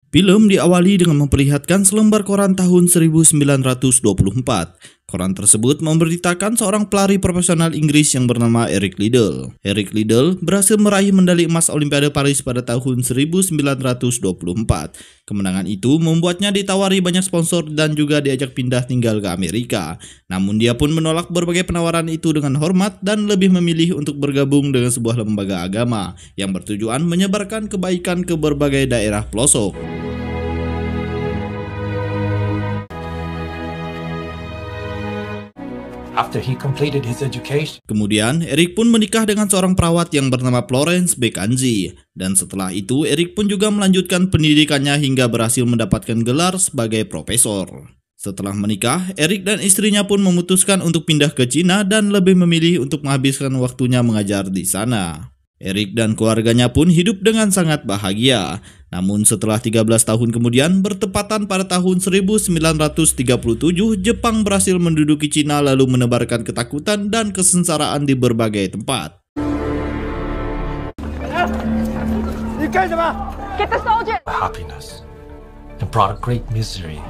Film diawali dengan memperlihatkan selembar koran tahun 1924. Koran tersebut memberitakan seorang pelari profesional Inggris yang bernama Eric Liddell. Eric Liddell berhasil meraih medali emas Olimpiade Paris pada tahun 1924. Kemenangan itu membuatnya ditawari banyak sponsor dan juga diajak pindah tinggal ke Amerika. Namun dia pun menolak berbagai penawaran itu dengan hormat dan lebih memilih untuk bergabung dengan sebuah lembaga agama yang bertujuan menyebarkan kebaikan ke berbagai daerah pelosok. After he completed his education. Kemudian, Eric pun menikah dengan seorang perawat yang bernama Florence Beckenzi. Dan setelah itu, Eric pun juga melanjutkan pendidikannya hingga berhasil mendapatkan gelar sebagai profesor. Setelah menikah, Eric dan istrinya pun memutuskan untuk pindah ke Cina dan lebih memilih untuk menghabiskan waktunya mengajar di sana. Eric dan keluarganya pun hidup dengan sangat bahagia. Namun setelah 13 tahun kemudian, bertepatan pada tahun 1937, Jepang berhasil menduduki Cina lalu menebarkan ketakutan dan kesengsaraan di berbagai tempat. Happiness and brought a great misery.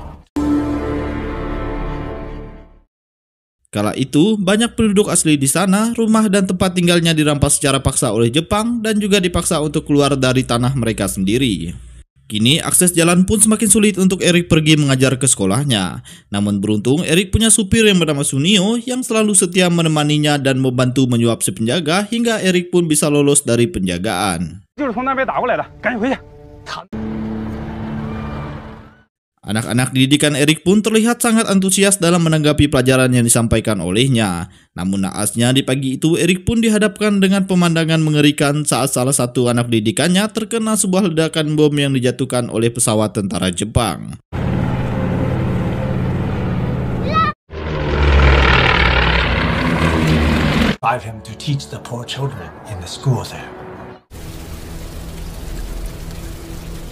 Kala itu, banyak penduduk asli di sana, rumah dan tempat tinggalnya dirampas secara paksa oleh Jepang dan juga dipaksa untuk keluar dari tanah mereka sendiri. Kini, akses jalan pun semakin sulit untuk Eric pergi mengajar ke sekolahnya. Namun beruntung, Eric punya supir yang bernama Sunio yang selalu setia menemaninya dan membantu menyuap si penjaga hingga Eric pun bisa lolos dari penjagaan. Anak-anak didikan Eric pun terlihat sangat antusias dalam menanggapi pelajaran yang disampaikan olehnya. Namun naasnya di pagi itu Eric pun dihadapkan dengan pemandangan mengerikan saat salah satu anak didikannya terkena sebuah ledakan bom yang dijatuhkan oleh pesawat tentara Jepang. Drive him to teach the poor children in the school there.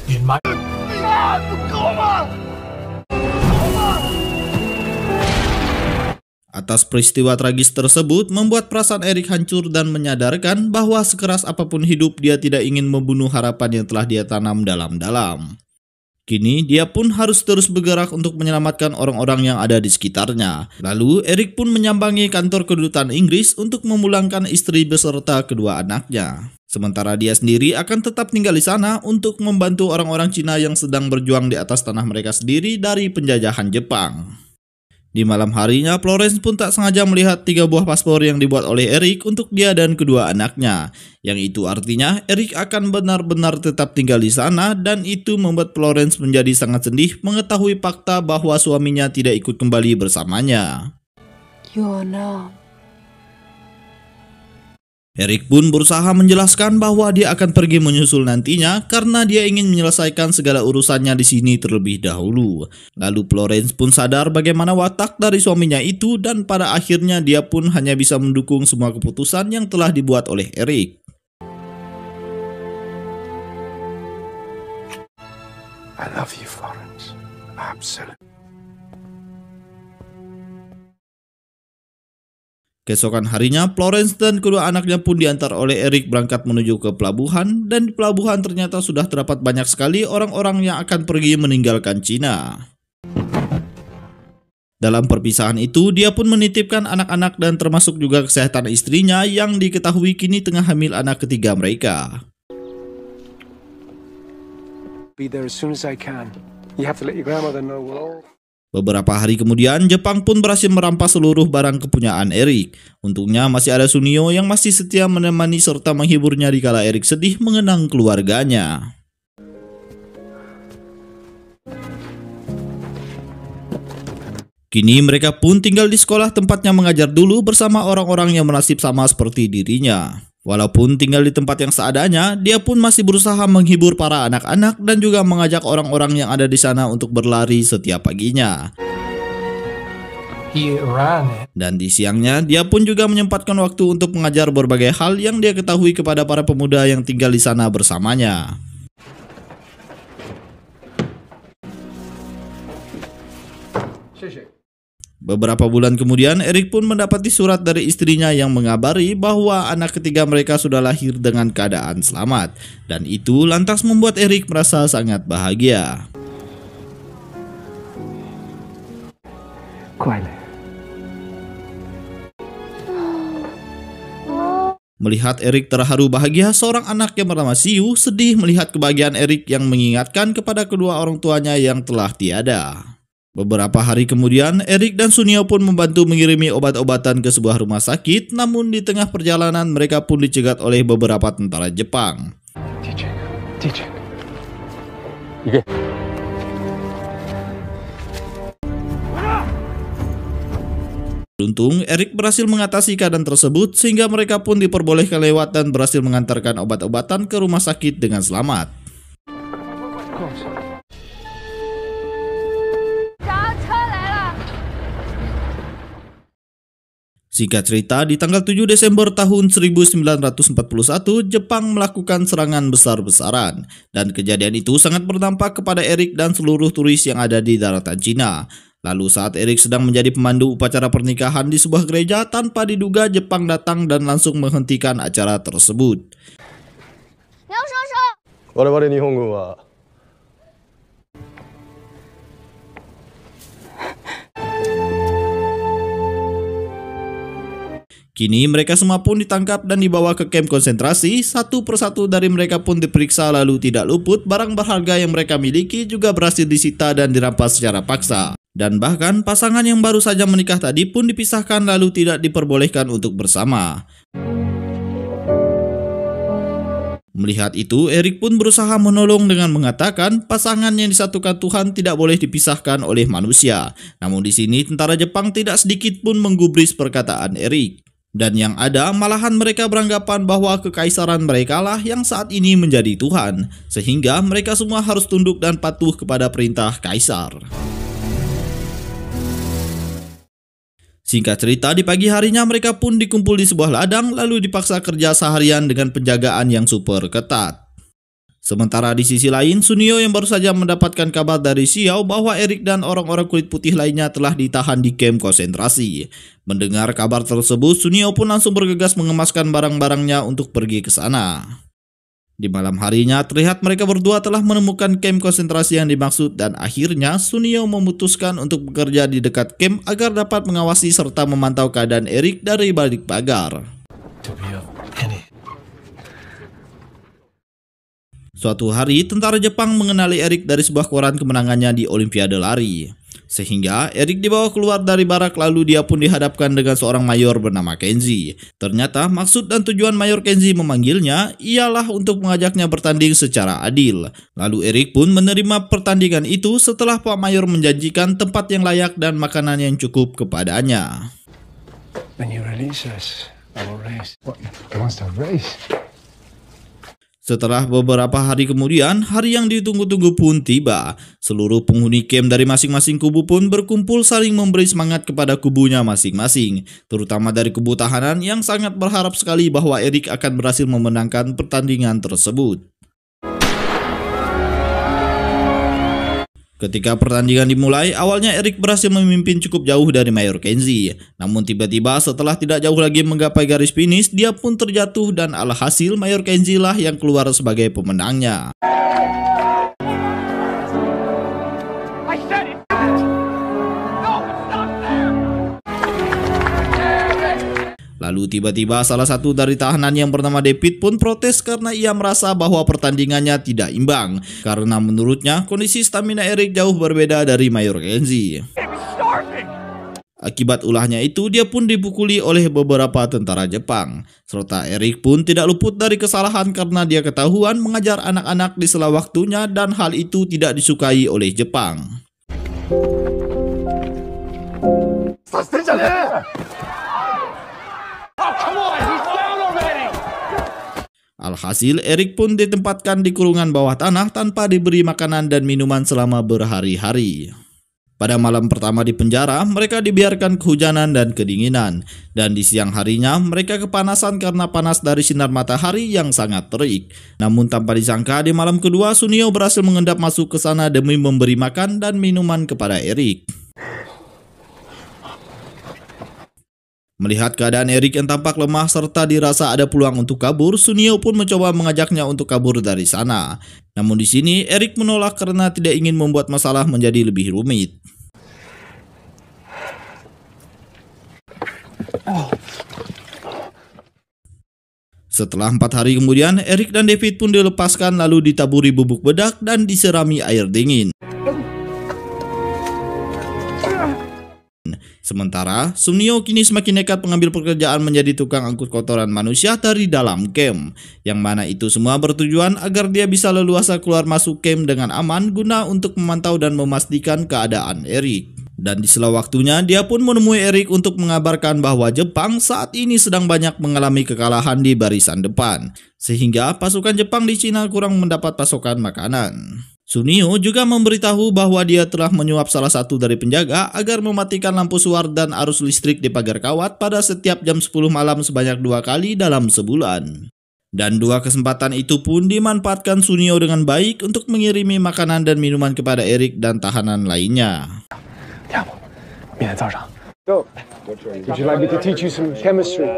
In my Atas peristiwa tragis tersebut membuat perasaan Eric hancur dan menyadarkan bahwa sekeras apapun hidup dia tidak ingin membunuh harapan yang telah dia tanam dalam-dalam. Kini dia pun harus terus bergerak untuk menyelamatkan orang-orang yang ada di sekitarnya. Lalu Eric pun menyambangi kantor kedutaan Inggris untuk memulangkan istri beserta kedua anaknya. Sementara dia sendiri akan tetap tinggal di sana untuk membantu orang-orang Cina yang sedang berjuang di atas tanah mereka sendiri dari penjajahan Jepang. Di malam harinya, Florence pun tak sengaja melihat 3 buah paspor yang dibuat oleh Eric untuk dia dan kedua anaknya. Yang itu artinya Eric akan benar-benar tetap tinggal di sana dan itu membuat Florence menjadi sangat sedih mengetahui fakta bahwa suaminya tidak ikut kembali bersamanya. Eric pun berusaha menjelaskan bahwa dia akan pergi menyusul nantinya karena dia ingin menyelesaikan segala urusannya di sini terlebih dahulu. Lalu Florence pun sadar bagaimana watak dari suaminya itu dan pada akhirnya dia pun hanya bisa mendukung semua keputusan yang telah dibuat oleh Eric. I love you, Florence. Absolutely. Keesokan harinya, Florence dan kedua anaknya pun diantar oleh Eric berangkat menuju ke pelabuhan dan di pelabuhan ternyata sudah terdapat banyak sekali orang-orang yang akan pergi meninggalkan Cina. Dalam perpisahan itu, dia pun menitipkan anak-anak dan termasuk juga kesehatan istrinya yang diketahui kini tengah hamil anak ketiga mereka. Be there as soon as I can. You have to let your grandmother know we're all... Beberapa hari kemudian, Jepang pun berhasil merampas seluruh barang kepunyaan Eric. Untungnya masih ada Sunio yang masih setia menemani serta menghiburnya dikala Eric sedih mengenang keluarganya. Kini mereka pun tinggal di sekolah tempatnya mengajar dulu bersama orang-orang yang bernasib sama seperti dirinya. Walaupun tinggal di tempat yang seadanya, dia pun masih berusaha menghibur para anak-anak dan juga mengajak orang-orang yang ada di sana untuk berlari setiap paginya. Dan di siangnya, dia pun juga menyempatkan waktu untuk mengajar berbagai hal yang dia ketahui kepada para pemuda yang tinggal di sana bersamanya. Beberapa bulan kemudian, Eric pun mendapati surat dari istrinya yang mengabari bahwa anak ketiga mereka sudah lahir dengan keadaan selamat. Dan itu lantas membuat Eric merasa sangat bahagia. Melihat Eric terharu bahagia, seorang anak yang bernama Siu sedih melihat kebahagiaan Eric yang mengingatkan kepada kedua orang tuanya yang telah tiada. Beberapa hari kemudian, Eric dan Sunio pun membantu mengirimi obat-obatan ke sebuah rumah sakit, namun di tengah perjalanan mereka pun dicegat oleh beberapa tentara Jepang. Beruntung, Eric berhasil mengatasi keadaan tersebut sehingga mereka pun diperbolehkan lewat dan berhasil mengantarkan obat-obatan ke rumah sakit dengan selamat. Singkat cerita, di tanggal 7 Desember tahun 1941, Jepang melakukan serangan besar-besaran. Dan kejadian itu sangat berdampak kepada Eric dan seluruh turis yang ada di daratan Cina. Lalu saat Eric sedang menjadi pemandu upacara pernikahan di sebuah gereja, tanpa diduga Jepang datang dan langsung menghentikan acara tersebut. Kini mereka semua pun ditangkap dan dibawa ke kamp konsentrasi. Satu persatu dari mereka pun diperiksa, lalu tidak luput barang berharga yang mereka miliki juga berhasil disita dan dirampas secara paksa. Dan bahkan pasangan yang baru saja menikah tadi pun dipisahkan lalu tidak diperbolehkan untuk bersama. Melihat itu, Eric pun berusaha menolong dengan mengatakan pasangan yang disatukan Tuhan tidak boleh dipisahkan oleh manusia. Namun di sini tentara Jepang tidak sedikit pun menggubris perkataan Eric. Dan yang ada malahan mereka beranggapan bahwa kekaisaran mereka lah yang saat ini menjadi Tuhan. Sehingga mereka semua harus tunduk dan patuh kepada perintah kaisar. Singkat cerita, di pagi harinya mereka pun dikumpul di sebuah ladang lalu dipaksa kerja seharian dengan penjagaan yang super ketat. Sementara di sisi lain, Sunio yang baru saja mendapatkan kabar dari Xiao bahwa Eric dan orang-orang kulit putih lainnya telah ditahan di kamp konsentrasi. Mendengar kabar tersebut, Sunio pun langsung bergegas mengemaskan barang-barangnya untuk pergi ke sana. Di malam harinya, terlihat mereka berdua telah menemukan kamp konsentrasi yang dimaksud dan akhirnya Sunio memutuskan untuk bekerja di dekat kamp agar dapat mengawasi serta memantau keadaan Eric dari balik pagar. Suatu hari, tentara Jepang mengenali Eric dari sebuah koran kemenangannya di Olimpiade lari. Sehingga Eric dibawa keluar dari barak lalu dia pun dihadapkan dengan seorang mayor bernama Kenji. Ternyata maksud dan tujuan Mayor Kenji memanggilnya ialah untuk mengajaknya bertanding secara adil. Lalu Eric pun menerima pertandingan itu setelah Pak Mayor menjanjikan tempat yang layak dan makanan yang cukup kepadanya. When you release us, I will race. What? He wants to race. Setelah beberapa hari kemudian, hari yang ditunggu-tunggu pun tiba. Seluruh penghuni camp dari masing-masing kubu pun berkumpul saling memberi semangat kepada kubunya masing-masing. Terutama dari kubu tahanan yang sangat berharap sekali bahwa Eric akan berhasil memenangkan pertandingan tersebut. Ketika pertandingan dimulai, awalnya Eric berhasil memimpin cukup jauh dari Mayor Kenji. Namun tiba-tiba setelah tidak jauh lagi menggapai garis finish, dia pun terjatuh dan alhasil Mayor Kenji lah yang keluar sebagai pemenangnya. Lalu tiba-tiba salah satu dari tahanan yang bernama David pun protes karena ia merasa bahwa pertandingannya tidak imbang. Karena menurutnya kondisi stamina Eric jauh berbeda dari Mayor Kenji. Akibat ulahnya itu dia pun dipukuli oleh beberapa tentara Jepang. Serta Eric pun tidak luput dari kesalahan karena dia ketahuan mengajar anak-anak di sela waktunya dan hal itu tidak disukai oleh Jepang. Alhasil, Eric pun ditempatkan di kurungan bawah tanah tanpa diberi makanan dan minuman selama berhari-hari. Pada malam pertama di penjara, mereka dibiarkan kehujanan dan kedinginan. Dan di siang harinya, mereka kepanasan karena panas dari sinar matahari yang sangat terik. Namun tanpa disangka, di malam kedua, Sunio berhasil mengendap masuk ke sana demi memberi makan dan minuman kepada Eric. Melihat keadaan Erik yang tampak lemah serta dirasa ada peluang untuk kabur, Sunio pun mencoba mengajaknya untuk kabur dari sana. Namun di sini Erik menolak karena tidak ingin membuat masalah menjadi lebih rumit. Setelah 4 hari kemudian, Erik dan David pun dilepaskan lalu ditaburi bubuk bedak dan diserami air dingin. Sementara, Sunio kini semakin nekat mengambil pekerjaan menjadi tukang angkut kotoran manusia dari dalam camp, yang mana itu semua bertujuan agar dia bisa leluasa keluar masuk camp dengan aman guna untuk memantau dan memastikan keadaan Erik. Dan di sela waktunya, dia pun menemui Erik untuk mengabarkan bahwa Jepang saat ini sedang banyak mengalami kekalahan di barisan depan, sehingga pasukan Jepang di Cina kurang mendapat pasokan makanan. Sunio juga memberitahu bahwa dia telah menyuap salah satu dari penjaga agar mematikan lampu suar dan arus listrik di pagar kawat pada setiap jam 10 malam sebanyak 2 kali dalam sebulan. Dan 2 kesempatan itu pun dimanfaatkan Sunio dengan baik untuk mengirimi makanan dan minuman kepada Erik dan tahanan lainnya. Go. Would you like me to teach you some chemistry?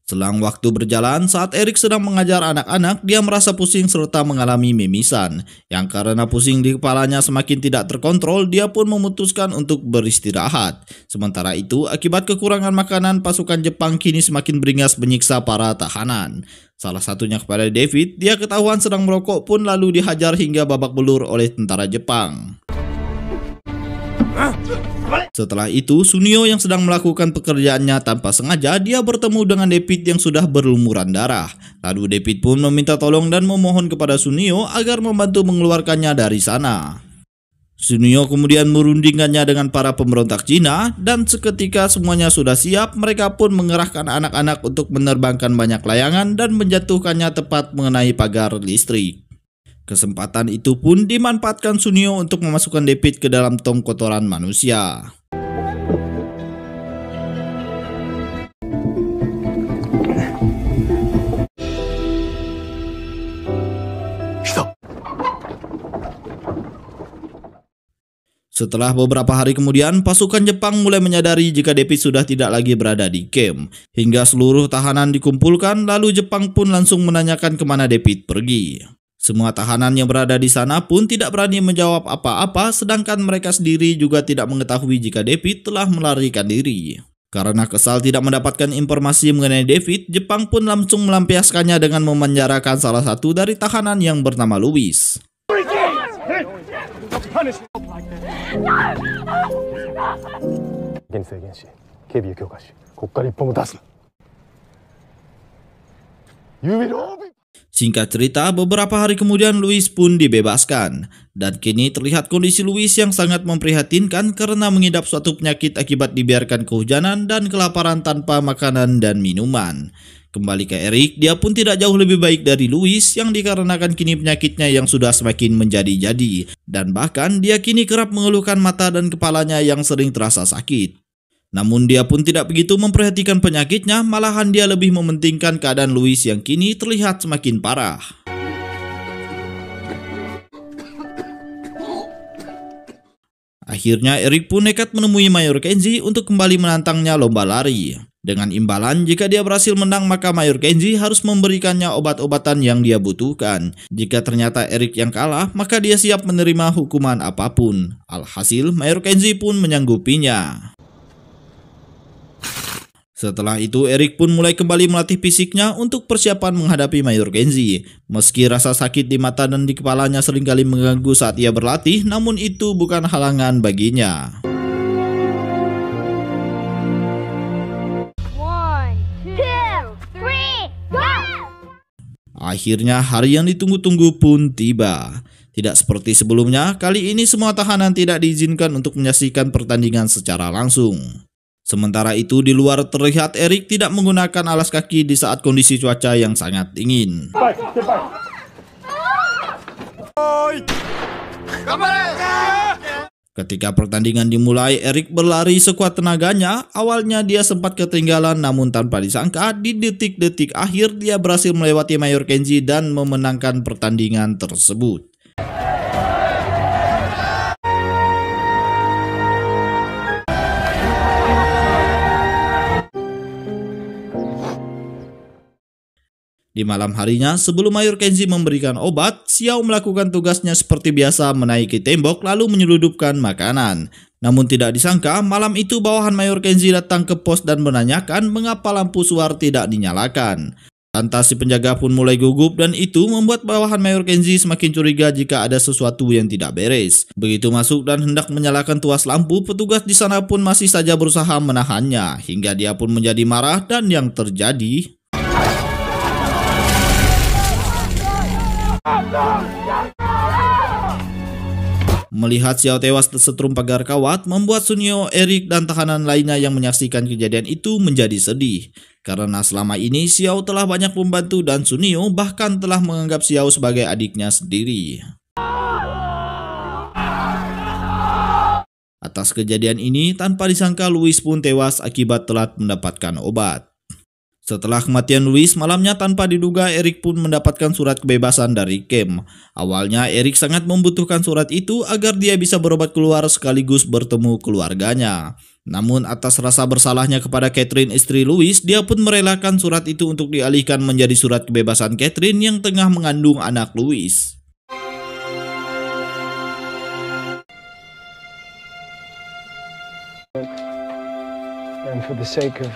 Selang waktu berjalan, saat Erik sedang mengajar anak-anak, dia merasa pusing serta mengalami mimisan. Yang karena pusing di kepalanya semakin tidak terkontrol, dia pun memutuskan untuk beristirahat. Sementara itu, akibat kekurangan makanan, pasukan Jepang kini semakin beringas menyiksa para tahanan. Salah satunya kepada David, dia ketahuan sedang merokok pun lalu dihajar hingga babak belur oleh tentara Jepang. Setelah itu, Sunio yang sedang melakukan pekerjaannya tanpa sengaja, dia bertemu dengan David yang sudah berlumuran darah. Lalu David pun meminta tolong dan memohon kepada Sunio agar membantu mengeluarkannya dari sana. Sunio kemudian merundingkannya dengan para pemberontak Cina, dan seketika semuanya sudah siap, mereka pun mengerahkan anak-anak untuk menerbangkan banyak layangan dan menjatuhkannya tepat mengenai pagar listrik. Kesempatan itu pun dimanfaatkan Sunio untuk memasukkan David ke dalam tong kotoran manusia. Setelah beberapa hari kemudian, pasukan Jepang mulai menyadari jika David sudah tidak lagi berada di camp. Hingga seluruh tahanan dikumpulkan, lalu Jepang pun langsung menanyakan kemana David pergi. Semua tahanan yang berada di sana pun tidak berani menjawab apa-apa, sedangkan mereka sendiri juga tidak mengetahui jika David telah melarikan diri. Karena kesal tidak mendapatkan informasi mengenai David, Jepang pun langsung melampiaskannya dengan memenjarakan salah satu dari tahanan yang bernama Louis. Singkat cerita, beberapa hari kemudian Louis pun dibebaskan. Dan kini terlihat kondisi Louis yang sangat memprihatinkan karena mengidap suatu penyakit akibat dibiarkan kehujanan dan kelaparan tanpa makanan dan minuman. Kembali ke Erik, dia pun tidak jauh lebih baik dari Louis yang dikarenakan kini penyakitnya yang sudah semakin menjadi-jadi. Dan bahkan dia kini kerap mengeluhkan mata dan kepalanya yang sering terasa sakit. Namun dia pun tidak begitu memperhatikan penyakitnya, malahan dia lebih mementingkan keadaan Louis yang kini terlihat semakin parah. Akhirnya Erik pun nekat menemui Mayor Kenji untuk kembali menantangnya lomba lari. Dengan imbalan, jika dia berhasil menang maka Mayor Kenji harus memberikannya obat-obatan yang dia butuhkan. Jika ternyata Erik yang kalah, maka dia siap menerima hukuman apapun. Alhasil, Mayor Kenji pun menyanggupinya. Setelah itu, Erik pun mulai kembali melatih fisiknya untuk persiapan menghadapi Mayor Kenji. Meski rasa sakit di mata dan di kepalanya seringkali mengganggu saat ia berlatih, namun itu bukan halangan baginya. Akhirnya hari yang ditunggu-tunggu pun tiba. Tidak seperti sebelumnya, kali ini semua tahanan tidak diizinkan untuk menyaksikan pertandingan secara langsung. Sementara itu di luar terlihat Erik tidak menggunakan alas kaki di saat kondisi cuaca yang sangat dingin. Ketika pertandingan dimulai, Erik berlari sekuat tenaganya. Awalnya dia sempat ketinggalan, namun tanpa disangka di detik-detik akhir dia berhasil melewati Mayor Kenji dan memenangkan pertandingan tersebut. Di malam harinya, sebelum Mayor Kenji memberikan obat, Xiao melakukan tugasnya seperti biasa menaiki tembok lalu menyeludupkan makanan. Namun tidak disangka, malam itu bawahan Mayor Kenji datang ke pos dan menanyakan mengapa lampu suar tidak dinyalakan. Lantas si penjaga pun mulai gugup dan itu membuat bawahan Mayor Kenji semakin curiga jika ada sesuatu yang tidak beres. Begitu masuk dan hendak menyalakan tuas lampu, petugas di sana pun masih saja berusaha menahannya, hingga dia pun menjadi marah dan yang terjadi... Melihat Xiao tewas tersetrum pagar kawat, membuat Sunio, Eric, dan tahanan lainnya yang menyaksikan kejadian itu menjadi sedih. Karena selama ini Xiao telah banyak membantu dan Sunio bahkan telah menganggap Xiao sebagai adiknya sendiri. Atas kejadian ini, tanpa disangka Louis pun tewas akibat telat mendapatkan obat. Setelah kematian Louis, malamnya tanpa diduga Eric pun mendapatkan surat kebebasan dari Kem. Awalnya Eric sangat membutuhkan surat itu agar dia bisa berobat keluar sekaligus bertemu keluarganya. Namun atas rasa bersalahnya kepada Catherine istri Louis, dia pun merelakan surat itu untuk dialihkan menjadi surat kebebasan Catherine yang tengah mengandung anak Louis. And for the sake of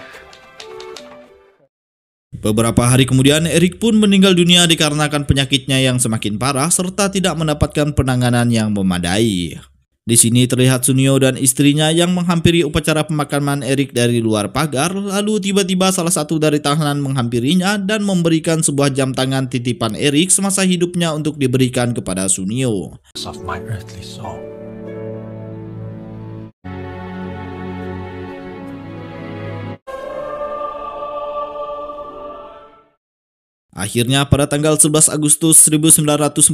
Beberapa hari kemudian, Eric pun meninggal dunia dikarenakan penyakitnya yang semakin parah serta tidak mendapatkan penanganan yang memadai. Di sini terlihat Sunio dan istrinya yang menghampiri upacara pemakaman Eric dari luar pagar, lalu tiba-tiba salah satu dari tahanan menghampirinya dan memberikan sebuah jam tangan titipan Eric semasa hidupnya untuk diberikan kepada Sunio. Of my earthly soul. Akhirnya pada tanggal 11 Agustus 1945,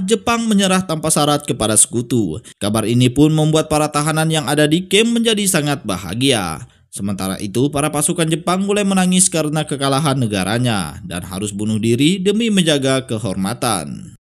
Jepang menyerah tanpa syarat kepada sekutu. Kabar ini pun membuat para tahanan yang ada di camp menjadi sangat bahagia. Sementara itu, para pasukan Jepang mulai menangis karena kekalahan negaranya dan harus bunuh diri demi menjaga kehormatan.